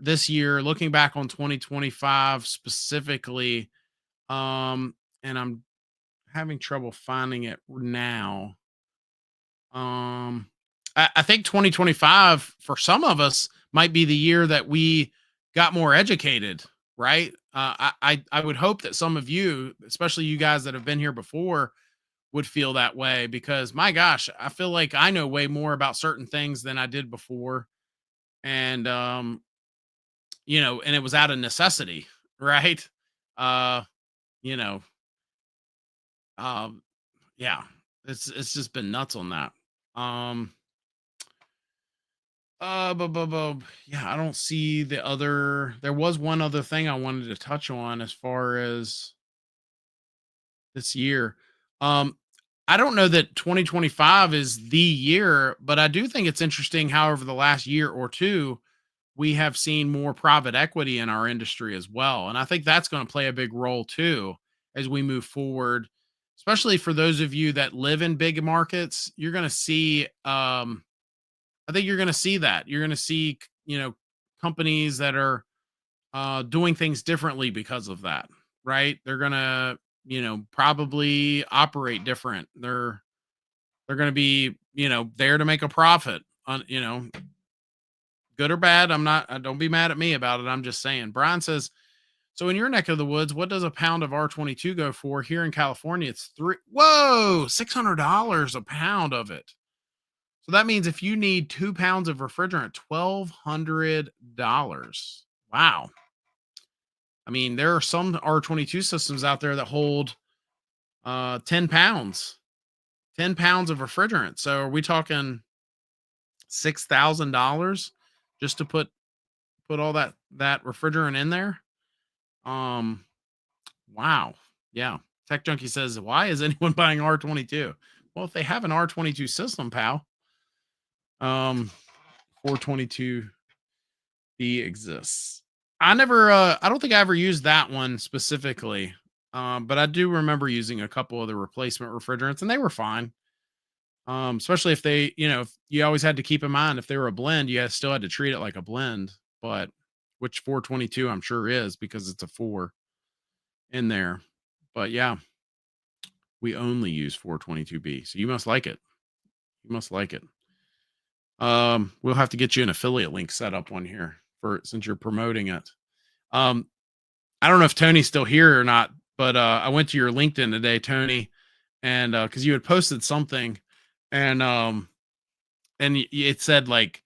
this year, looking back on 2025 specifically. And I'm having trouble finding it now. I think 2025 for some of us might be the year that we got more educated, right? I would hope that some of you, especially you guys that have been here before, would feel that way, because my gosh, I feel like I know way more about certain things than I did before. And, and it was out of necessity, right? Yeah, it's just been nuts on that. Yeah, I don't see there was one other thing I wanted to touch on as far as this year. I don't know that 2025 is the year, but I do think it's interesting how over the last year or two, we have seen more private equity in our industry as well. And I think that's going to play a big role too as we move forward, especially for those of you that live in big markets. You're going to see, I think you're going to see that. You're going to see, companies that are doing things differently because of that, right? They're going to, probably operate different. They're going to be, there to make a profit on, good or bad. Don't be mad at me about it. I'm just saying. Brian says, so in your neck of the woods, what does a pound of R22 go for? Here in California, it's $600 a pound of it. So that means if you need 2 pounds of refrigerant, $1,200. Wow. I mean, there are some R22 systems out there that hold 10 pounds of refrigerant. So are we talking $6,000 just to put all that refrigerant in there? Wow. Yeah. Tech Junkie says, why is anyone buying R22? Well, if they have an R22 system, pal, 422B exists. I don't think I ever used that one specifically. But I do remember using a couple of the replacement refrigerants and they were fine. Especially if they, if you always had to keep in mind, if they were a blend, you still had to treat it like a blend, but which 422 I'm sure is because it's a 4 in there. But yeah, we only use 422B. So you must like it. We'll have to get you an affiliate link set up one here since you're promoting it. I don't know if Tony's still here or not, but I went to your LinkedIn today, Tony, and because you had posted something, and it said like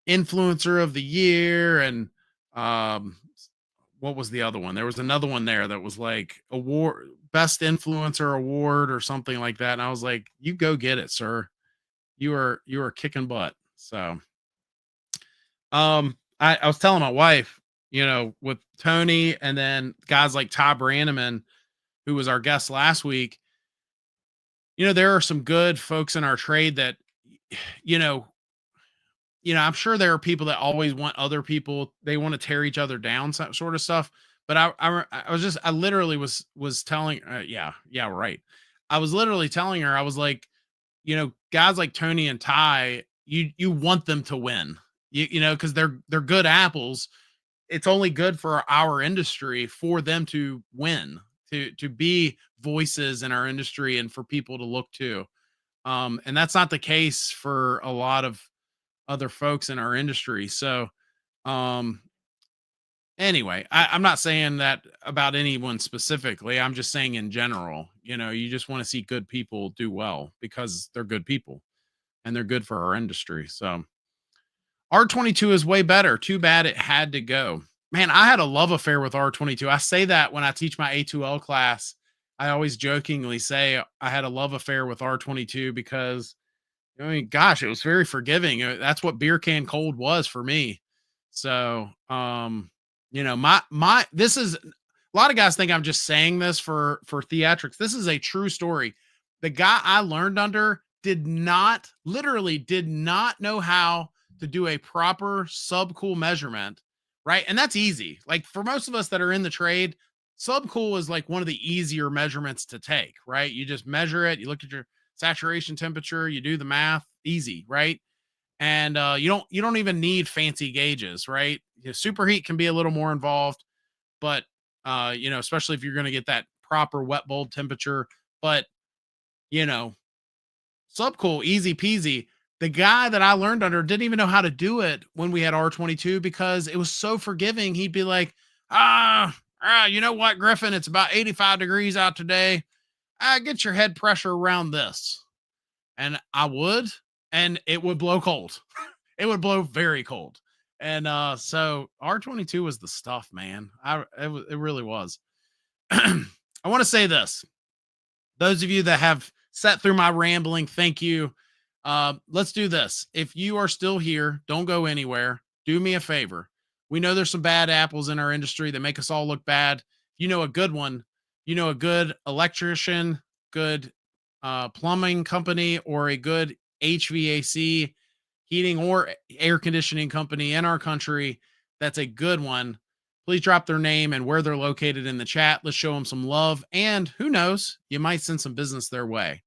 influencer of the year, and what was the other one? There was another one there that was like award, best influencer award or something like that, and I was like, you go get it, sir. You are kicking butt. So, I was telling my wife, with Tony and then guys like Todd Branneman, who was our guest last week, there are some good folks in our trade that, I'm sure there are people that always want other people, they want to tear each other down, sort of stuff. But I literally was telling, yeah, right. I was literally telling her, I was like, guys like Tony and Ty, you want them to win, because they're good apples. It's only good for our industry for them to win, to be voices in our industry and for people to look to. And that's not the case for a lot of other folks in our industry. So, anyway, I'm not saying that about anyone specifically. I'm just saying in general, you just want to see good people do well because they're good people and they're good for our industry. So R22 is way better. Too bad it had to go. Man, I had a love affair with R22. I say that when I teach my A2L class. I always jokingly say I had a love affair with R22 because, gosh, it was very forgiving. That's what beer can cold was for me. So, this is a lot of guys think I'm just saying this for theatrics. This is a true story. The guy I learned under literally did not know how to do a proper subcool measurement. Right. And that's easy. Like for most of us that are in the trade, subcool is like one of the easier measurements to take, right? You just measure it. You look at your saturation temperature, you do the math, easy. Right. And you don't even need fancy gauges, right? Superheat can be a little more involved, but especially if you're going to get that proper wet bulb temperature, but subcool, easy peasy. The guy that I learned under didn't even know how to do it when we had R22 because it was so forgiving. He'd be like, you know what, Griffin, it's about 85 degrees out today. Get your head pressure around this. And I would, and it would blow cold. It would blow very cold. And so R22 was the stuff, man. It really was. I want to say this. Those of you that have sat through my rambling, thank you. Let's do this. If you are still here, don't go anywhere. Do me a favor. We know there's some bad apples in our industry that make us all look bad. You know a good one. You know a good electrician, good plumbing company, or a good HVAC heating or air conditioning company in our country that's a good one. Please drop their name and where they're located in the chat. Let's show them some love. And who knows, you might send some business their way.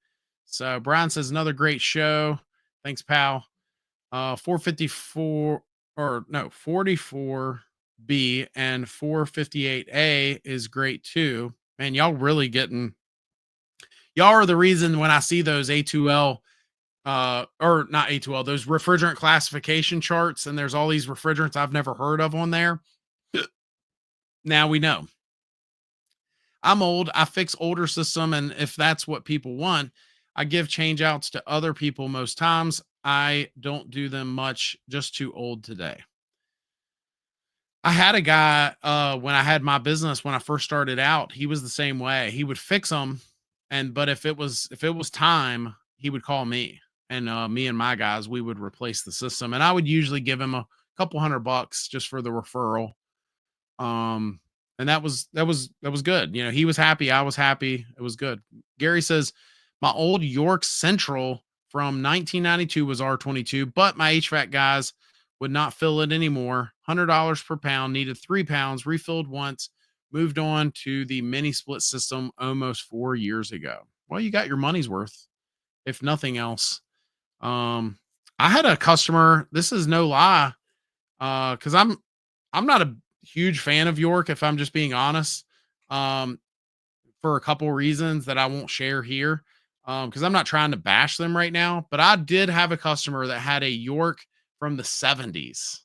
So Brian says, another great show. Thanks, pal. 44B and 458A is great too. Man, y'all are the reason when I see those A2L or not A2L, those refrigerant classification charts, and there's all these refrigerants I've never heard of on there. Now we know. I'm old. I fix older system, and if that's what people want, I give change outs to other people most times. I don't do them much, just too old today. I had a guy when I had my business when I first started out, he was the same way. He would fix them, but if it was time, he would call me, and me and my guys, we would replace the system, and I would usually give him a couple $100 just for the referral. And that was good. You know, he was happy, I was happy. It was good. Gary says, my old York Central from 1992 was R22, but my HVAC guys would not fill it anymore. $100 per pound, needed 3 pounds, refilled once, moved on to the mini split system almost 4 years ago. Well, you got your money's worth, if nothing else. I had a customer, this is no lie, because I'm not a huge fan of York, if I'm just being honest, for a couple reasons that I won't share here, because I'm not trying to bash them right now. But I did have a customer that had a York from the 70s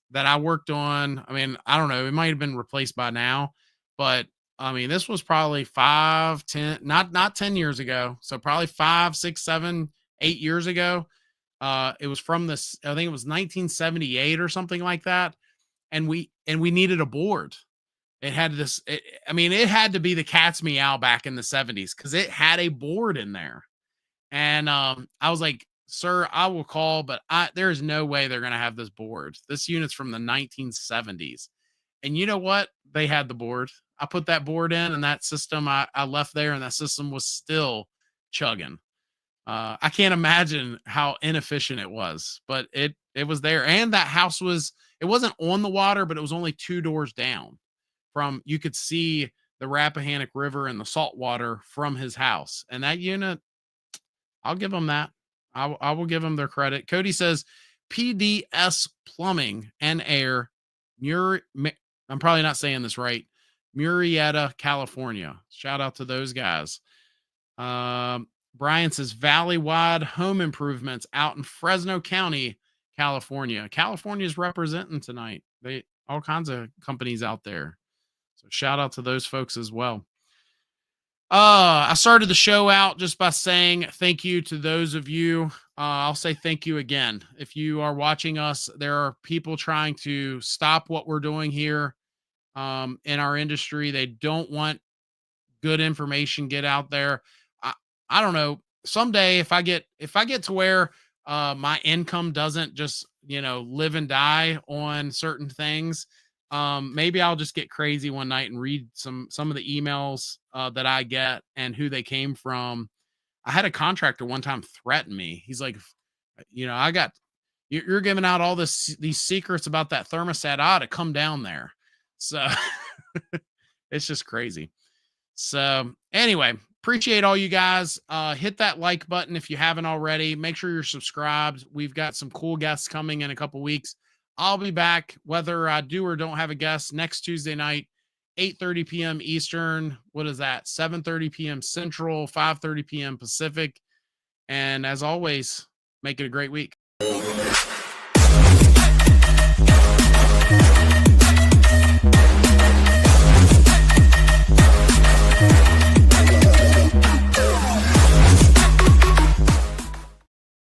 that I worked on. I mean, I don't know, it might have been replaced by now, but I mean, this was probably 5, 10, not 10 years ago. So probably 5, 6, 7, 8 years ago. It was from this, I think it was 1978 or something like that. And we needed a board. It had this, it had to be the cat's meow back in the 70s because it had a board in there. And I was like, sir, I will call, but there is no way they're going to have this board. This unit's from the 1970s. And you know what? They had the board. I put that board in, and that system I left there, and that system was still chugging. I can't imagine how inefficient it was, but it was there. And that house it wasn't on the water, but it was only 2 doors down from, you could see the Rappahannock River and the salt water from his house. And that unit, I'll give them that. I will give them their credit. Cody says PDS Plumbing and Air, I'm probably not saying this right, Murrieta, California. Shout out to those guys. Brian says Valley-wide home improvements out in Fresno County, California. California's representing tonight. All kinds of companies out there. So shout out to those folks as well. I started the show out just by saying thank you to those of you. I'll say thank you again. If you are watching us, there are people trying to stop what we're doing here in our industry. They don't want good information get out there. I don't know. Someday, if I get to where my income doesn't just, live and die on certain things, maybe I'll just get crazy one night and read some of the emails that I get and who they came from. I had a contractor one time threaten me. He's like, you're giving out all these secrets about that thermostat. I ought to come down there. So it's just crazy. So anyway, appreciate all you guys. Hit that like button if you haven't already. Make sure you're subscribed. We've got some cool guests coming in a couple weeks. I'll be back, whether I do or don't have a guest, next Tuesday night, 8:30 p.m. Eastern. What is that? 7:30 p.m. Central, 5:30 p.m. Pacific. And as always, make it a great week.